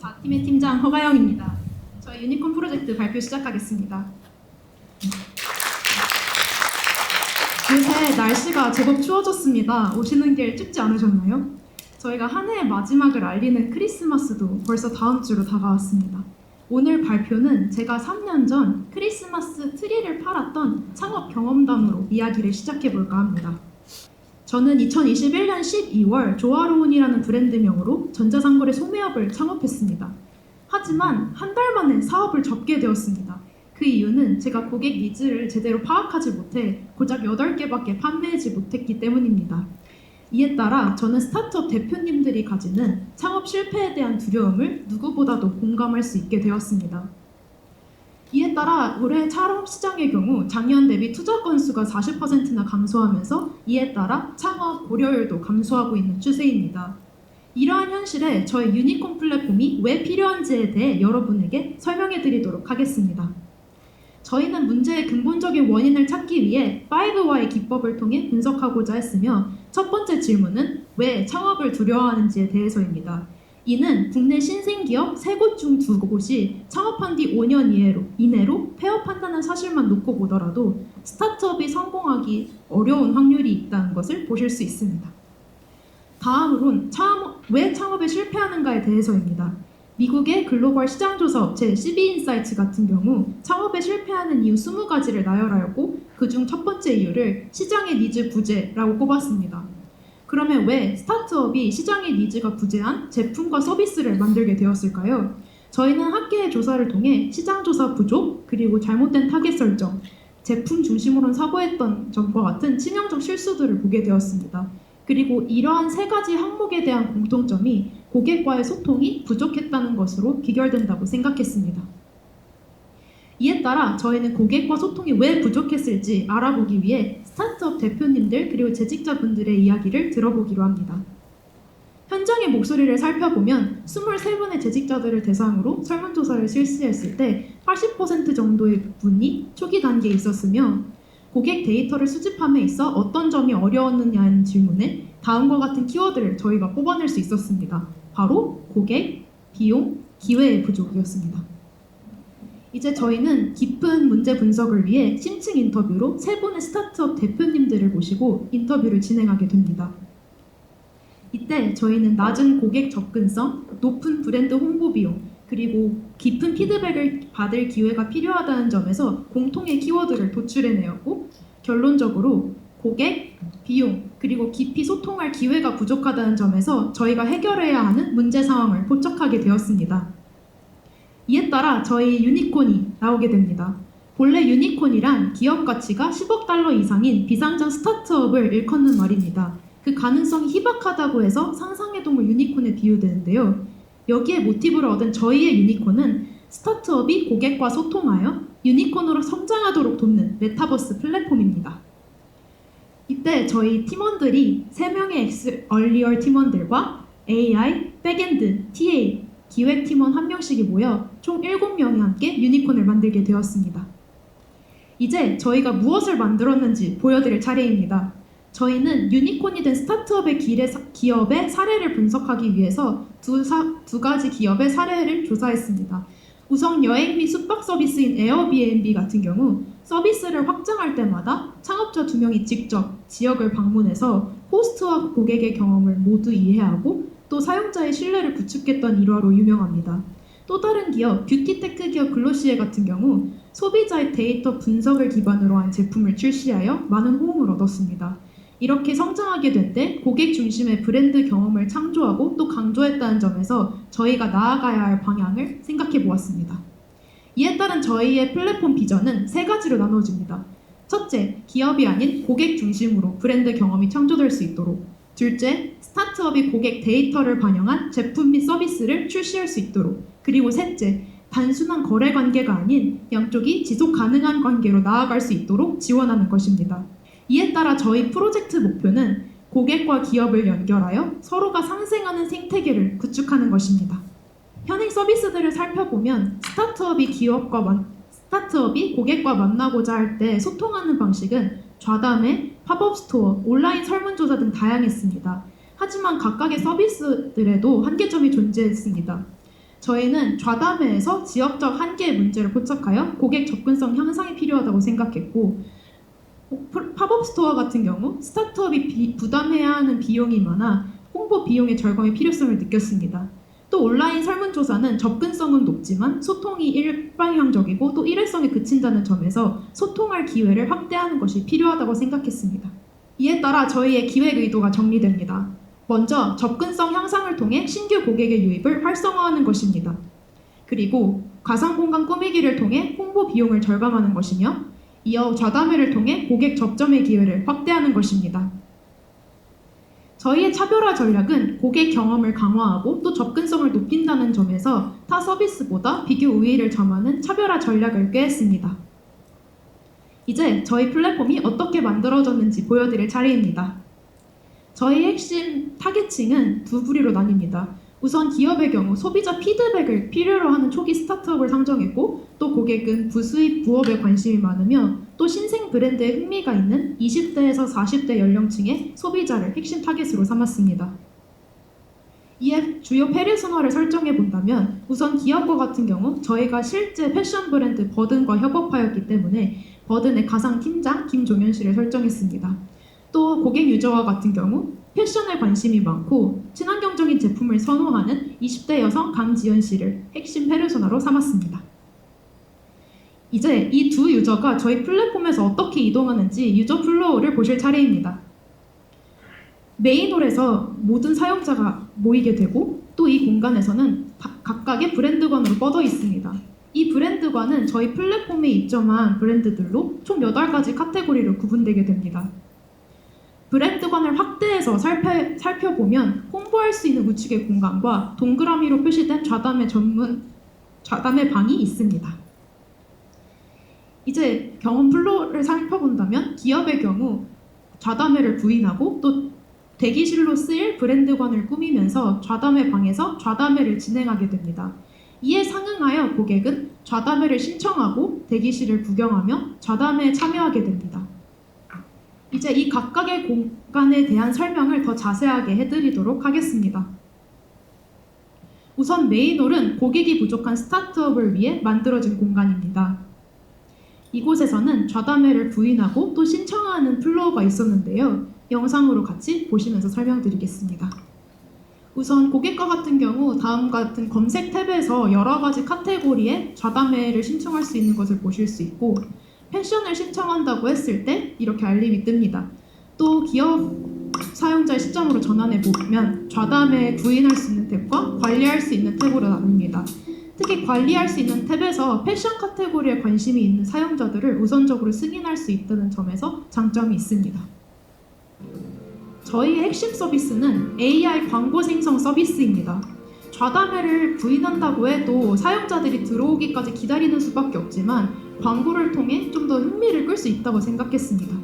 4팀의 팀장 허가영입니다. 저희 유니콘 프로젝트 발표 시작하겠습니다. 요새 날씨가 제법 추워졌습니다. 오시는 길 춥지 않으셨나요? 저희가 한 해의 마지막을 알리는 크리스마스도 벌써 다음 주로 다가왔습니다. 오늘 발표는 제가 3년 전 크리스마스 트리를 팔았던 창업 경험담으로 이야기를 시작해볼까 합니다. 저는 2021년 12월 조화로운이라는 브랜드명으로 전자상거래 소매업을 창업했습니다. 하지만 한 달 만에 사업을 접게 되었습니다. 그 이유는 제가 고객 니즈를 제대로 파악하지 못해 고작 8개밖에 판매하지 못했기 때문입니다. 이에 따라 저는 스타트업 대표님들이 가지는 창업 실패에 대한 두려움을 누구보다도 공감할 수 있게 되었습니다. 이에 따라 올해 창업 시장의 경우 작년 대비 투자 건수가 40%나 감소하면서 이에 따라 창업 고려율도 감소하고 있는 추세입니다. 이러한 현실에 저의 유니콘 플랫폼이 왜 필요한지에 대해 여러분에게 설명해 드리도록 하겠습니다. 저희는 문제의 근본적인 원인을 찾기 위해 5Y의 기법을 통해 분석하고자 했으며 첫 번째 질문은 왜 창업을 두려워하는지에 대해서입니다. 이는 국내 신생기업 3곳 중 2곳이 창업한 뒤 5년 이내로 폐업한다는 사실만 놓고 보더라도 스타트업이 성공하기 어려운 확률이 있다는 것을 보실 수 있습니다. 다음으론 왜 창업에 실패하는가에 대해서입니다. 미국의 글로벌 시장조사 업체 CB인사이트 같은 경우 창업에 실패하는 이유 20가지를 나열하였고 그중 첫 번째 이유를 시장의 니즈 부재라고 꼽았습니다. 그러면 왜 스타트업이 시장의 니즈가 부재한 제품과 서비스를 만들게 되었을까요? 저희는 학계의 조사를 통해 시장조사 부족, 그리고 잘못된 타겟 설정, 제품 중심으로 사고했던 점과 같은 치명적 실수들을 보게 되었습니다. 그리고 이러한 3가지 항목에 대한 공통점이 고객과의 소통이 부족했다는 것으로 귀결된다고 생각했습니다. 이에 따라 저희는 고객과 소통이 왜 부족했을지 알아보기 위해 스타트업 대표님들 그리고 재직자분들의 이야기를 들어보기로 합니다. 현장의 목소리를 살펴보면 23분의 재직자들을 대상으로 설문조사를 실시했을 때 80% 정도의 분이 초기 단계에 있었으며 고객 데이터를 수집함에 있어 어떤 점이 어려웠느냐는 질문에 다음과 같은 키워드를 저희가 뽑아낼 수 있었습니다. 바로 고객, 비용, 기회의 부족이었습니다. 이제 저희는 깊은 문제 분석을 위해 심층 인터뷰로 3분의 스타트업 대표님들을 모시고 인터뷰를 진행하게 됩니다. 이때 저희는 낮은 고객 접근성, 높은 브랜드 홍보 비용, 그리고 깊은 피드백을 받을 기회가 필요하다는 점에서 공통의 키워드를 도출해내었고 결론적으로 고객, 비용, 그리고 깊이 소통할 기회가 부족하다는 점에서 저희가 해결해야 하는 문제 상황을 포착하게 되었습니다. 이에 따라 저희 유니콘이 나오게 됩니다. 본래 유니콘이란 기업 가치가 10억 달러 이상인 비상장 스타트업을 일컫는 말입니다. 그 가능성이 희박하다고 해서 상상의 동물 유니콘에 비유되는데요. 여기에 모티브를 얻은 저희의 유니콘은 스타트업이 고객과 소통하여 유니콘으로 성장하도록 돕는 메타버스 플랫폼입니다. 이때 저희 팀원들이 3명의 엑스얼리얼 팀원들과 AI, 백엔드, TA, 기획팀원 1명씩이 모여 총 7명이 함께 유니콘을 만들게 되었습니다. 이제 저희가 무엇을 만들었는지 보여드릴 차례입니다. 저희는 유니콘이 된 스타트업의 기업의 사례를 분석하기 위해서 두 가지 기업의 사례를 조사했습니다. 우선 여행 및 숙박 서비스인 에어비앤비 같은 경우 서비스를 확장할 때마다 창업자 2명이 직접 지역을 방문해서 호스트와 고객의 경험을 모두 이해하고 또 사용자의 신뢰를 구축했던 일화로 유명합니다. 또 다른 기업, 뷰티테크 기업 글로시에 같은 경우 소비자의 데이터 분석을 기반으로 한 제품을 출시하여 많은 호응을 얻었습니다. 이렇게 성장하게 될 때 고객 중심의 브랜드 경험을 창조하고 또 강조했다는 점에서 저희가 나아가야 할 방향을 생각해 보았습니다. 이에 따른 저희의 플랫폼 비전은 3가지로 나눠집니다. 첫째, 기업이 아닌 고객 중심으로 브랜드 경험이 창조될 수 있도록. 둘째, 스타트업이 고객 데이터를 반영한 제품 및 서비스를 출시할 수 있도록. 그리고 셋째, 단순한 거래 관계가 아닌 양쪽이 지속 가능한 관계로 나아갈 수 있도록 지원하는 것입니다. 이에 따라 저희 프로젝트 목표는 고객과 기업을 연결하여 서로가 상생하는 생태계를 구축하는 것입니다. 현행 서비스들을 살펴보면 스타트업이 고객과 만나고자 할 때 소통하는 방식은 좌담회, 팝업 스토어, 온라인 설문조사 등 다양했습니다. 하지만 각각의 서비스들에도 한계점이 존재했습니다. 저희는 좌담회에서 지역적 한계의 문제를 포착하여 고객 접근성 향상이 필요하다고 생각했고, 팝업 스토어 같은 경우 스타트업이 부담해야 하는 비용이 많아 홍보 비용의 절감의 필요성을 느꼈습니다. 또 온라인 설문조사는 접근성은 높지만 소통이 일방향적이고 또 일회성에 그친다는 점에서 소통할 기회를 확대하는 것이 필요하다고 생각했습니다. 이에 따라 저희의 기획 의도가 정리됩니다. 먼저 접근성 향상을 통해 신규 고객의 유입을 활성화하는 것입니다. 그리고 가상공간 꾸미기를 통해 홍보 비용을 절감하는 것이며, 이어 좌담회를 통해 고객 접점의 기회를 확대하는 것입니다. 저희의 차별화 전략은 고객 경험을 강화하고 또 접근성을 높인다는 점에서 타 서비스보다 비교 우위를 점하는 차별화 전략을 꾀했습니다. 이제 저희 플랫폼이 어떻게 만들어졌는지 보여드릴 차례입니다. 저희 핵심 타겟층은 두 부류로 나뉩니다. 우선 기업의 경우 소비자 피드백을 필요로 하는 초기 스타트업을 상정했고, 또 고객은 부수입 부업에 관심이 많으며 또 신생 브랜드에 흥미가 있는 20대에서 40대 연령층의 소비자를 핵심 타겟으로 삼았습니다. 이에 주요 페르소나를 설정해 본다면, 우선 기업과 같은 경우 저희가 실제 패션 브랜드 버든과 협업하였기 때문에 버든의 가상 팀장 김종현 씨를 설정했습니다. 또 고객 유저와 같은 경우 패션에 관심이 많고 친환경적인 제품을 선호하는 20대 여성 강지연 씨를 핵심 페르소나로 삼았습니다. 이제 이 두 유저가 저희 플랫폼에서 어떻게 이동하는지 유저 플로우를 보실 차례입니다. 메인홀에서 모든 사용자가 모이게 되고, 또 이 공간에서는 각각의 브랜드관으로 뻗어 있습니다. 이 브랜드관은 저희 플랫폼에 입점한 브랜드들로 총 8가지 카테고리로 구분되게 됩니다. 브랜드관을 확대해서 살펴보면 홍보할 수 있는 우측의 공간과 동그라미로 표시된 좌담회 방이 있습니다. 이제 경험 플로우를 살펴본다면 기업의 경우 좌담회를 부인하고 또 대기실로 쓰일 브랜드관을 꾸미면서 좌담회 방에서 좌담회를 진행하게 됩니다. 이에 상응하여 고객은 좌담회를 신청하고 대기실을 구경하며 좌담회에 참여하게 됩니다. 이제 이 각각의 공간에 대한 설명을 더 자세하게 해드리도록 하겠습니다. 우선 메인홀은 고객이 부족한 스타트업을 위해 만들어진 공간입니다. 이곳에서는 좌담회를 부인하고 또 신청하는 플로어가 있었는데요. 영상으로 같이 보시면서 설명드리겠습니다. 우선 고객과 같은 경우 다음과 같은 검색 탭에서 여러 가지 카테고리에 좌담회를 신청할 수 있는 것을 보실 수 있고, 패션을 신청한다고 했을 때 이렇게 알림이 뜹니다. 또 기업 사용자의 시점으로 전환해 보면 좌담회에 구인할 수 있는 탭과 관리할 수 있는 탭으로 나눕니다. 특히 관리할 수 있는 탭에서 패션 카테고리에 관심이 있는 사용자들을 우선적으로 승인할 수 있다는 점에서 장점이 있습니다. 저희의 핵심 서비스는 AI 광고 생성 서비스입니다. 좌담회를 부인한다고 해도 사용자들이 들어오기까지 기다리는 수밖에 없지만 광고를 통해 좀 더 흥미를 끌 수 있다고 생각했습니다.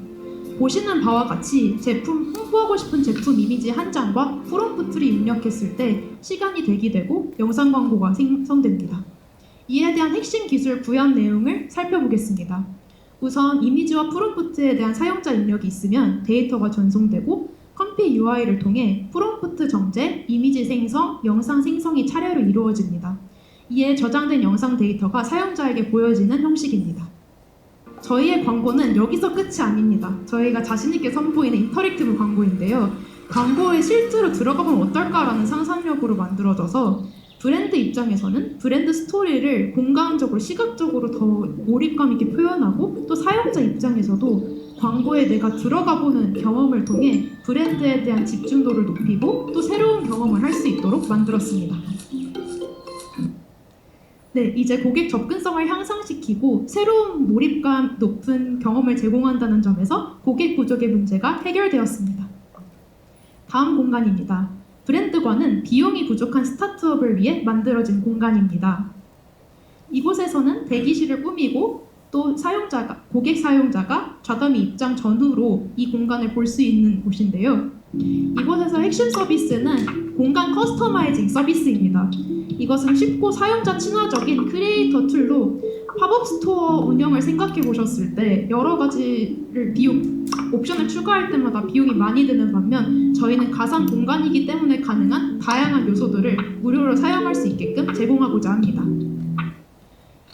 보시는 바와 같이 홍보하고 싶은 제품 이미지 한 장과 프롬프트를 입력했을 때 시간이 대기되고 영상 광고가 생성됩니다. 이에 대한 핵심 기술 구현 내용을 살펴보겠습니다. 우선 이미지와 프롬프트에 대한 사용자 입력이 있으면 데이터가 전송되고 컴피 UI를 통해 프롬프트 정제, 이미지 생성, 영상 생성이 차례로 이루어집니다. 이에 저장된 영상 데이터가 사용자에게 보여지는 형식입니다. 저희의 광고는 여기서 끝이 아닙니다. 저희가 자신있게 선보이는 인터랙티브 광고인데요. 광고에 실제로 들어가보면 어떨까라는 상상력으로 만들어져서 브랜드 입장에서는 브랜드 스토리를 공간적으로, 시각적으로 더 몰입감 있게 표현하고, 또 사용자 입장에서도 광고에 내가 들어가보는 경험을 통해 브랜드에 대한 집중도를 높이고 또 새로운 경험을 할 수 있도록 만들었습니다. 네, 이제 고객 접근성을 향상시키고 새로운 몰입감 높은 경험을 제공한다는 점에서 고객 부족의 문제가 해결되었습니다. 다음 공간입니다. 브랜드관은 비용이 부족한 스타트업을 위해 만들어진 공간입니다. 이곳에서는 대기실을 꾸미고 또 고객 사용자가 좌담회 입장 전후로 이 공간을 볼 수 있는 곳인데요. 이곳에서 핵심 서비스는 공간 커스터마이징 서비스입니다. 이것은 쉽고 사용자 친화적인 크리에이터 툴로 팝업 스토어 운영을 생각해 보셨을 때 여러 가지를 옵션을 추가할 때마다 비용이 많이 드는 반면 저희는 가상 공간이기 때문에 가능한 다양한 요소들을 무료로 사용할 수 있게끔 제공하고자 합니다.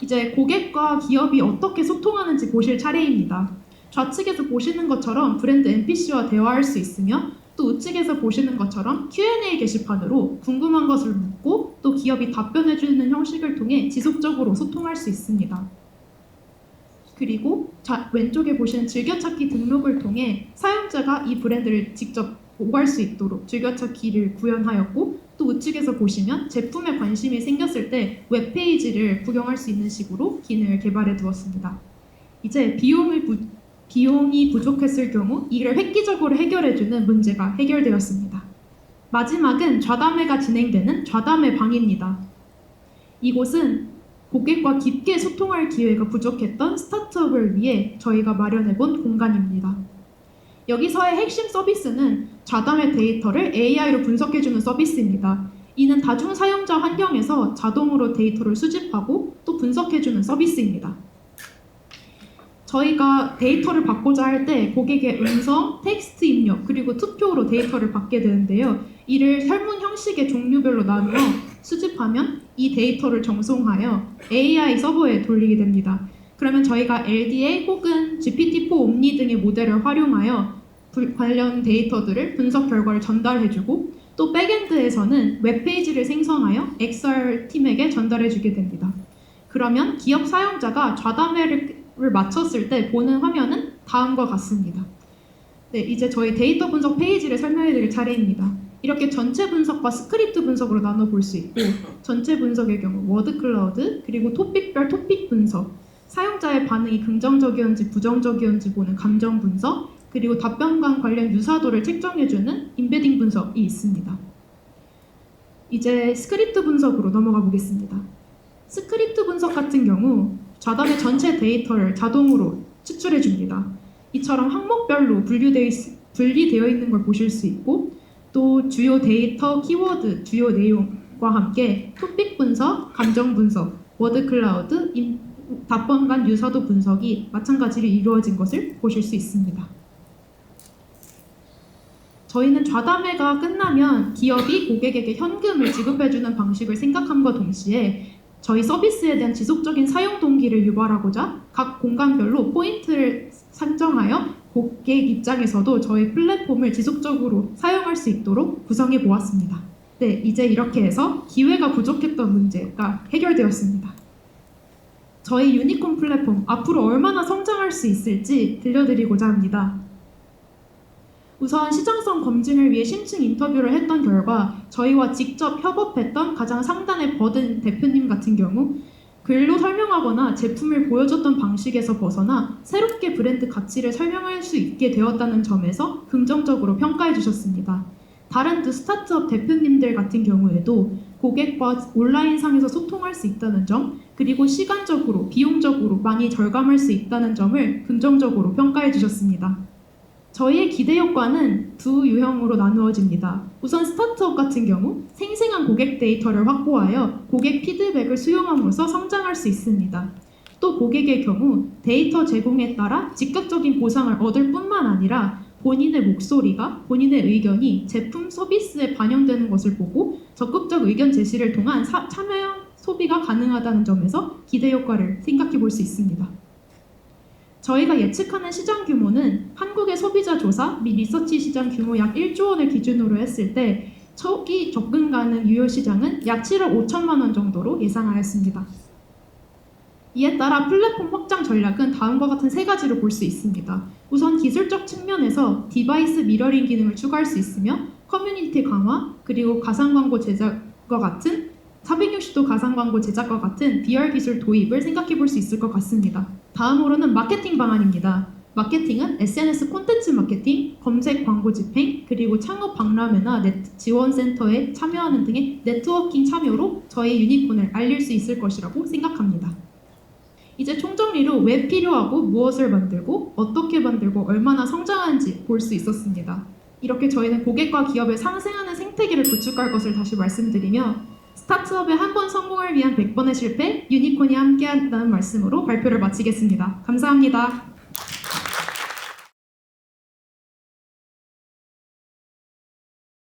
이제 고객과 기업이 어떻게 소통하는지 보실 차례입니다. 좌측에서 보시는 것처럼 브랜드 NPC와 대화할 수 있으며 또 우측에서 보시는 것처럼 Q&A 게시판으로 궁금한 것을 묻고 또 기업이 답변해주는 형식을 통해 지속적으로 소통할 수 있습니다. 그리고 왼쪽에 보시는 즐겨찾기 등록을 통해 사용자가 이 브랜드를 직접 오갈 수 있도록 즐겨찾기를 구현하였고 또 우측에서 보시면 제품에 관심이 생겼을 때 웹페이지를 구경할 수 있는 식으로 기능을 개발해 두었습니다. 이제 비용이 부족했을 경우 이를 획기적으로 해결해주는 문제가 해결되었습니다. 마지막은 좌담회가 진행되는 좌담회 방입니다. 이곳은 고객과 깊게 소통할 기회가 부족했던 스타트업을 위해 저희가 마련해본 공간입니다. 여기서의 핵심 서비스는 좌담회 데이터를 AI로 분석해주는 서비스입니다. 이는 다중 사용자 환경에서 자동으로 데이터를 수집하고 또 분석해주는 서비스입니다. 저희가 데이터를 받고자 할 때 고객의 음성, 텍스트 입력, 그리고 투표로 데이터를 받게 되는데요. 이를 설문 형식의 종류별로 나누어 수집하면 이 데이터를 정송하여 AI 서버에 돌리게 됩니다. 그러면 저희가 LDA 혹은 GPT-4 옴니 등의 모델을 활용하여 관련 데이터들을 분석 결과를 전달해주고 또 백엔드에서는 웹페이지를 생성하여 XR 팀에게 전달해주게 됩니다. 그러면 기업 사용자가 좌담회를 마쳤을 때 보는 화면은 다음과 같습니다. 네, 이제 저희 데이터 분석 페이지를 설명해드릴 차례입니다. 이렇게 전체 분석과 스크립트 분석으로 나눠볼 수 있고 전체 분석의 경우 워드 클라우드 그리고 토픽별 토픽 분석 사용자의 반응이 긍정적이었는지 부정적이었는지 보는 감정 분석 그리고 답변과 관련 유사도를 책정해주는 임베딩 분석이 있습니다. 이제 스크립트 분석으로 넘어가 보겠습니다. 스크립트 분석 같은 경우 좌담회 전체 데이터를 자동으로 추출해 줍니다. 이처럼 항목별로 분리되어 있는 걸 보실 수 있고 또 주요 데이터, 키워드, 주요 내용과 함께 토픽 분석, 감정 분석, 워드 클라우드, 답변 간 유사도 분석이 마찬가지로 이루어진 것을 보실 수 있습니다. 저희는 좌담회가 끝나면 기업이 고객에게 현금을 지급해주는 방식을 생각함과 동시에 저희 서비스에 대한 지속적인 사용 동기를 유발하고자 각 공간별로 포인트를 산정하여 고객 입장에서도 저희 플랫폼을 지속적으로 사용할 수 있도록 구성해 보았습니다. 네, 이제 이렇게 해서 기회가 부족했던 문제가 해결되었습니다. 저희 유니콘 플랫폼 앞으로 얼마나 성장할 수 있을지 들려드리고자 합니다. 우선 시장성 검증을 위해 심층 인터뷰를 했던 결과 저희와 직접 협업했던 가장 상단의 버든 대표님 같은 경우 글로 설명하거나 제품을 보여줬던 방식에서 벗어나 새롭게 브랜드 가치를 설명할 수 있게 되었다는 점에서 긍정적으로 평가해 주셨습니다. 다른 두 스타트업 대표님들 같은 경우에도 고객과 온라인상에서 소통할 수 있다는 점 그리고 시간적으로, 비용적으로 많이 절감할 수 있다는 점을 긍정적으로 평가해 주셨습니다. 저희의 기대 효과는 두 유형으로 나누어집니다. 우선 스타트업 같은 경우 생생한 고객 데이터를 확보하여 고객 피드백을 수용함으로써 성장할 수 있습니다. 또 고객의 경우 데이터 제공에 따라 즉각적인 보상을 얻을 뿐만 아니라 본인의 목소리가, 본인의 의견이 제품 서비스에 반영되는 것을 보고 적극적 의견 제시를 통한 참여형 소비가 가능하다는 점에서 기대 효과를 생각해 볼 수 있습니다. 저희가 예측하는 시장 규모는 한국의 소비자 조사 및 리서치 시장 규모 약 1조 원을 기준으로 했을 때 초기 접근 가능 유효 시장은 약 7억 5천만 원 정도로 예상하였습니다. 이에 따라 플랫폼 확장 전략은 다음과 같은 세 가지를 볼 수 있습니다. 우선 기술적 측면에서 디바이스 미러링 기능을 추가할 수 있으며 커뮤니티 강화 그리고 가상 광고 제작과 같은 460도 가상 광고 제작과 같은 VR 기술 도입을 생각해 볼 수 있을 것 같습니다. 다음으로는 마케팅 방안입니다. 마케팅은 SNS 콘텐츠 마케팅, 검색 광고 집행, 그리고 창업 박람회나 지원센터에 참여하는 등의 네트워킹 참여로 저희 유니콘을 알릴 수 있을 것이라고 생각합니다. 이제 총정리로 왜 필요하고 무엇을 만들고 어떻게 만들고 얼마나 성장하는지 볼 수 있었습니다. 이렇게 저희는 고객과 기업을 상생하는 생태계를 구축할 것을 다시 말씀드리며 스타트업의 한 번 성공을 위한 100번의 실패, 유니콘이 함께한다는 말씀으로 발표를 마치겠습니다. 감사합니다.